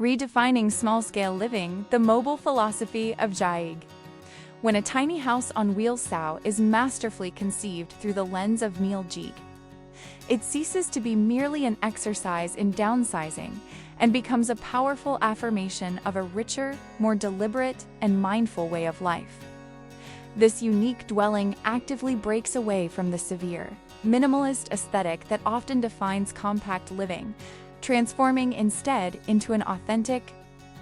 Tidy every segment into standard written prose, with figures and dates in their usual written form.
Redefining small-scale living, the mobile philosophy of Hygge. When a tiny house on wheels Sao is masterfully conceived through the lens of Hygge, it ceases to be merely an exercise in downsizing and becomes a powerful affirmation of a richer, more deliberate, and mindful way of life. This unique dwelling actively breaks away from the severe, minimalist aesthetic that often defines compact living, transforming instead into an authentic,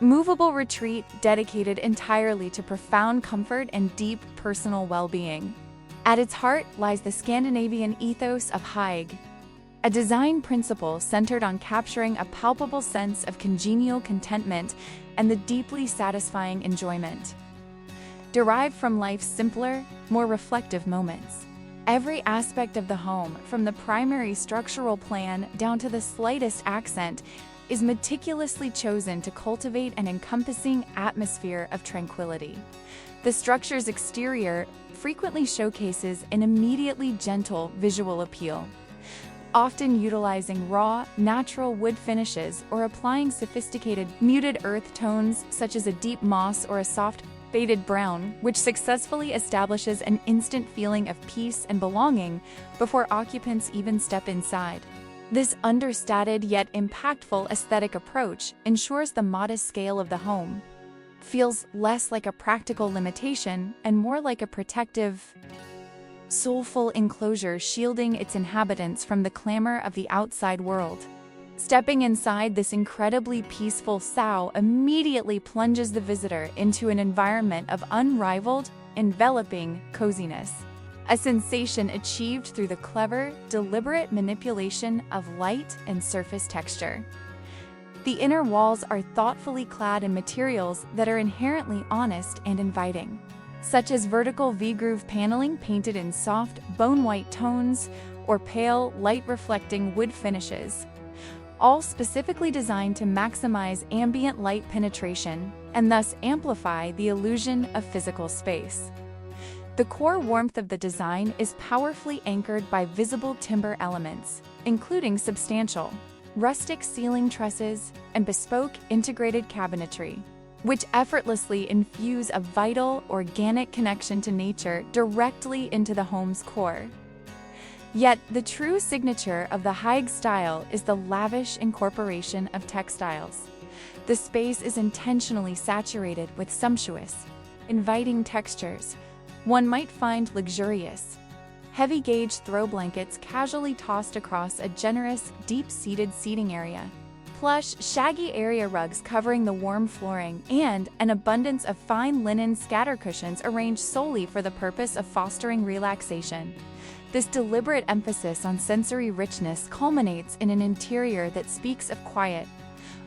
movable retreat dedicated entirely to profound comfort and deep personal well-being. At its heart lies the Scandinavian ethos of Hygge, a design principle centered on capturing a palpable sense of congenial contentment and the deeply satisfying enjoyment derived from life's simpler, more reflective moments. Every aspect of the home, from the primary structural plan down to the slightest accent, is meticulously chosen to cultivate an encompassing atmosphere of tranquility. The structure's exterior frequently showcases an immediately gentle visual appeal, often utilizing raw, natural wood finishes or applying sophisticated, muted earth tones such as a deep moss or a soft, faded brown, which successfully establishes an instant feeling of peace and belonging before occupants even step inside. This understated yet impactful aesthetic approach ensures the modest scale of the home feels less like a practical limitation and more like a protective, soulful enclosure shielding its inhabitants from the clamor of the outside world. Stepping inside this incredibly peaceful Sao immediately plunges the visitor into an environment of unrivaled, enveloping coziness, a sensation achieved through the clever, deliberate manipulation of light and surface texture. The inner walls are thoughtfully clad in materials that are inherently honest and inviting, such as vertical V-groove paneling painted in soft, bone-white tones or pale, light-reflecting wood finishes, all specifically designed to maximize ambient light penetration and thus amplify the illusion of physical space. The core warmth of the design is powerfully anchored by visible timber elements, including substantial, rustic ceiling trusses and bespoke integrated cabinetry, which effortlessly infuse a vital, organic connection to nature directly into the home's core. Yet, the true signature of the Hygge style is the lavish incorporation of textiles. The space is intentionally saturated with sumptuous, inviting textures one might find luxurious. Heavy-gauge throw blankets casually tossed across a generous, deep-seated seating area, plush, shaggy area rugs covering the warm flooring, and an abundance of fine linen scatter cushions arranged solely for the purpose of fostering relaxation. This deliberate emphasis on sensory richness culminates in an interior that speaks of quiet,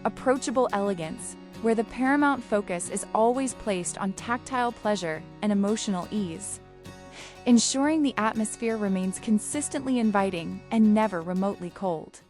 approachable elegance, where the paramount focus is always placed on tactile pleasure and emotional ease, ensuring the atmosphere remains consistently inviting and never remotely cold.